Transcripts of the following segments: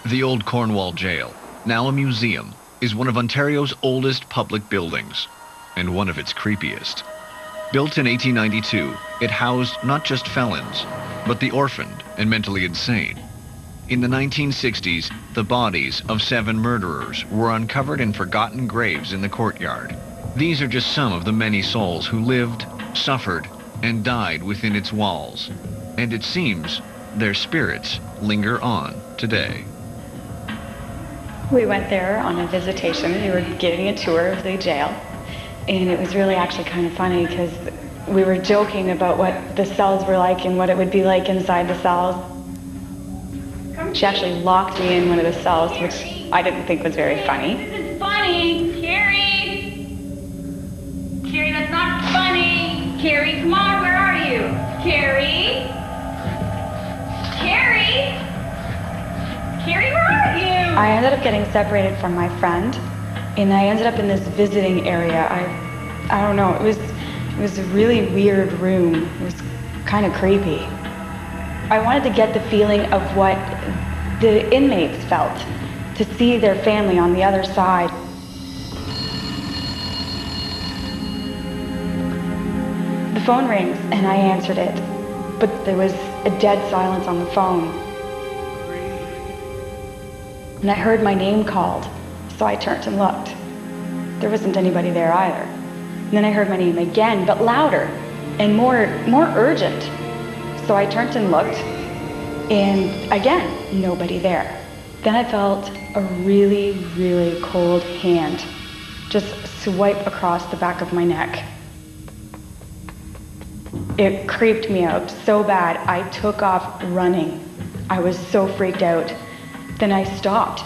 The old Cornwall Jail, now a museum, is one of Ontario's oldest public buildings, and one of its creepiest. Built in 1892, it housed not just felons, but the orphaned and mentally insane. In the 1960s, the bodies of 7 murderers were uncovered in forgotten graves in the courtyard. These are just some of the many souls who lived, suffered, and died within its walls. And it seems their spirits linger on today. We went there on a visitation. We were getting a tour of the jail. And it was really actually kind of funny because we were joking about what the cells were like and what it would be like inside the cells. She actually locked me in one of the cells, which I didn't think was very funny. This is funny, Carrie! Carrie, that's not funny! Carrie, come on, where are you? Carrie? Carrie? Carrie, where are you? I ended up getting separated from my friend, and I ended up in this visiting area. I don't know, it was a really weird room. It was kind of creepy. I wanted to get the feeling of what the inmates felt, to see their family on the other side. The phone rings, and I answered it, but there was a dead silence on the phone. And I heard my name called, so I turned and looked. There wasn't anybody there either. And then I heard my name again, but louder and more urgent. So I turned and looked, and again, nobody there. Then I felt a really, really cold hand just swipe across the back of my neck. It creeped me out so bad, I took off running. I was so freaked out. Then I stopped,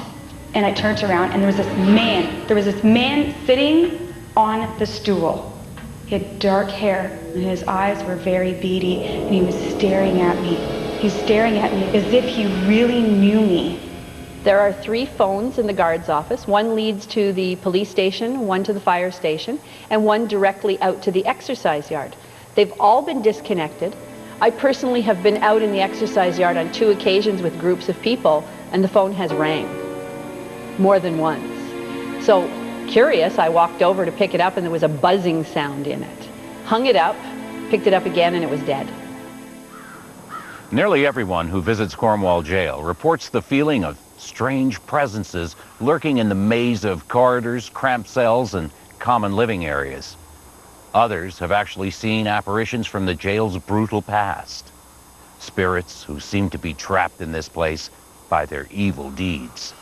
and I turned around, and there was this man sitting on the stool. He had dark hair, and his eyes were very beady, and he was staring at me. He was staring at me as if he really knew me. There are 3 phones in the guard's office. One leads to the police station, one to the fire station, and one directly out to the exercise yard. They've all been disconnected. I personally have been out in the exercise yard on 2 occasions with groups of people, and the phone has rang more than once. So, curious, I walked over to pick it up, and there was a buzzing sound in it. Hung it up, picked it up again, and it was dead. Nearly everyone who visits Cornwall Jail reports the feeling of strange presences lurking in the maze of corridors, cramped cells, and common living areas. Others have actually seen apparitions from the jail's brutal past. Spirits who seem to be trapped in this place by their evil deeds.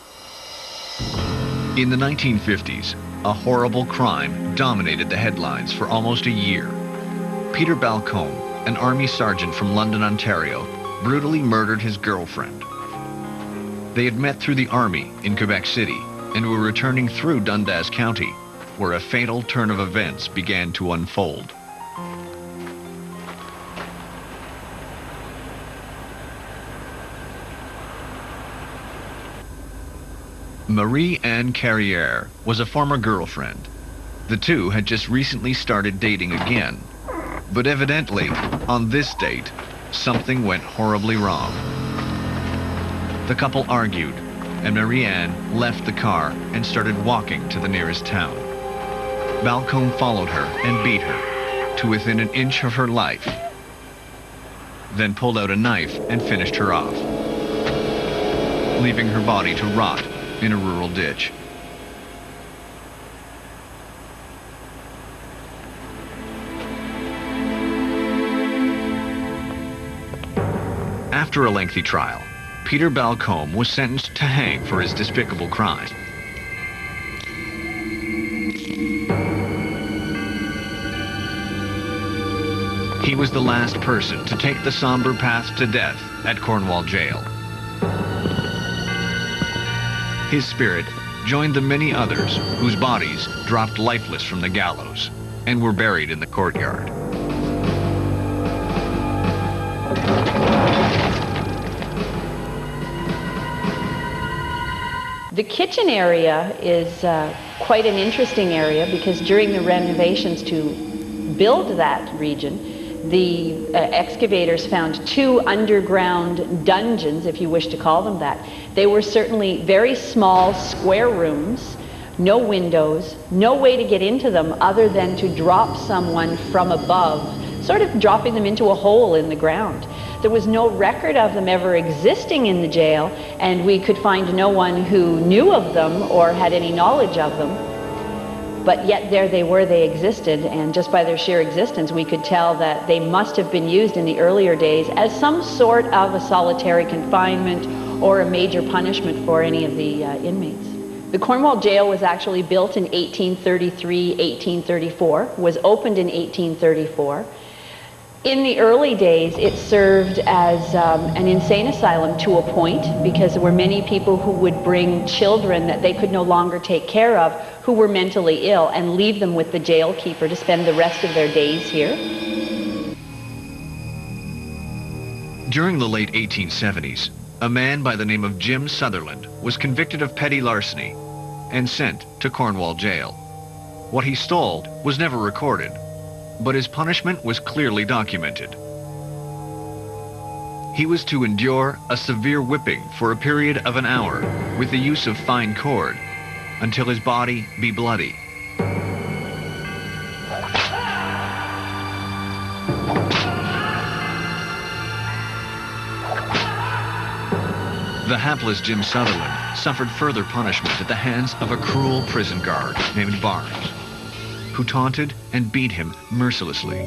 In the 1950s, a horrible crime dominated the headlines for almost a year. Peter Balcombe, an army sergeant from London, Ontario, brutally murdered his girlfriend. They had met through the army in Quebec City and were returning through Dundas County, where a fatal turn of events began to unfold. Marie-Anne Carrière was a former girlfriend. The two had just recently started dating again, but evidently, on this date, something went horribly wrong. The couple argued, and Marie-Anne left the car and started walking to the nearest town. Balcombe followed her and beat her to within an inch of her life, then pulled out a knife and finished her off, leaving her body to rot in a rural ditch. After a lengthy trial, Peter Balcombe was sentenced to hang for his despicable crime. He was the last person to take the somber path to death at Cornwall Jail. His spirit joined the many others whose bodies dropped lifeless from the gallows and were buried in the courtyard. The kitchen area is quite an interesting area because during the renovations to build that region, The excavators found 2 underground dungeons, if you wish to call them that. They were certainly very small, square rooms, no windows, no way to get into them other than to drop someone from above, sort of dropping them into a hole in the ground. There was no record of them ever existing in the jail, and we could find no one who knew of them or had any knowledge of them. But yet there they were, they existed, and just by their sheer existence we could tell that they must have been used in the earlier days as some sort of a solitary confinement or a major punishment for any of the inmates. The Cornwall Jail was actually built in 1833, 1834, was opened in 1834. In the early days, it served as an insane asylum to a point, because there were many people who would bring children that they could no longer take care of who were mentally ill and leave them with the jail keeper to spend the rest of their days here. During the late 1870s, a man by the name of Jim Sutherland was convicted of petty larceny and sent to Cornwall Jail. What he stole was never recorded, but his punishment was clearly documented. He was to endure a severe whipping for a period of an hour with the use of fine cord until his body be bloody. The hapless Jim Sutherland suffered further punishment at the hands of a cruel prison guard named Barnes, who taunted and beat him mercilessly.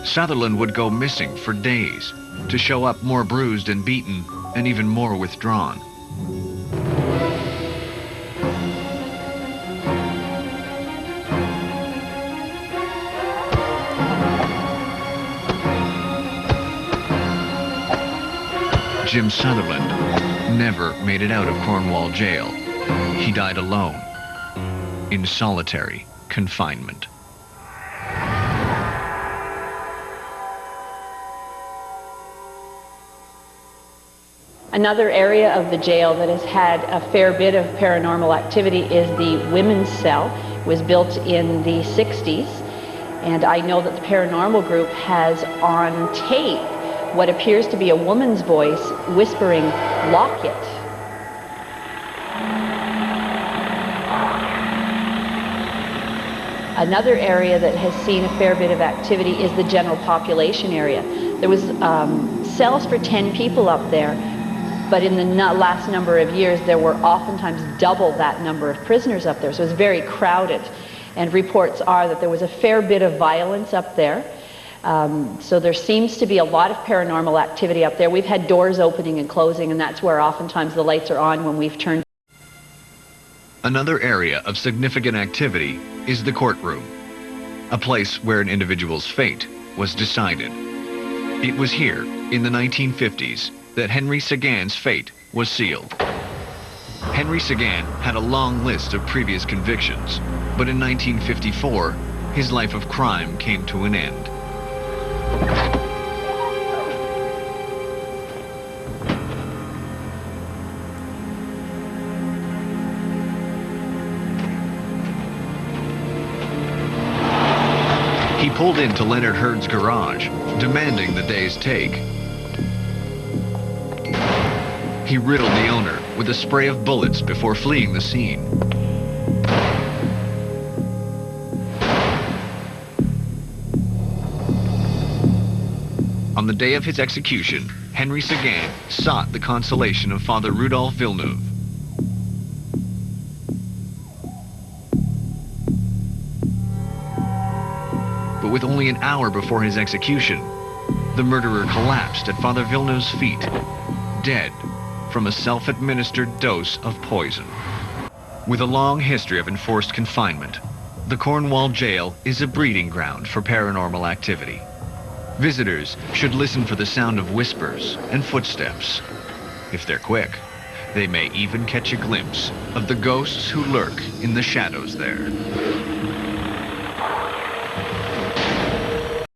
Sutherland would go missing for days, to show up more bruised and beaten and even more withdrawn. Jim Sutherland never made it out of Cornwall Jail. He died alone, in solitary confinement. Another area of the jail that has had a fair bit of paranormal activity is the women's cell. It was built in the 60s, and I know that the paranormal group has on tape what appears to be a woman's voice whispering, "Lock it." Another area that has seen a fair bit of activity is the general population area. There was cells for 10 people up there, but in the last number of years there were oftentimes double that number of prisoners up there, so it was very crowded. And reports are that there was a fair bit of violence up there. So there seems to be a lot of paranormal activity up there. We've had doors opening and closing, and that's where oftentimes the lights are on when we've turned. Another area of significant activity is the courtroom, a place where an individual's fate was decided. It was here, in the 1950s, that Henry Sagan's fate was sealed. Henry Sagan had a long list of previous convictions, but in 1954, his life of crime came to an end. He pulled into Leonard Hurd's garage, demanding the day's take. He riddled the owner with a spray of bullets before fleeing the scene. On the day of his execution, Henry Sagan sought the consolation of Father Rudolph Villeneuve. But with only an hour before his execution, the murderer collapsed at Father Villeneuve's feet, dead from a self-administered dose of poison. With a long history of enforced confinement, the Cornwall Jail is a breeding ground for paranormal activity. Visitors should listen for the sound of whispers and footsteps. If they're quick, they may even catch a glimpse of the ghosts who lurk in the shadows there.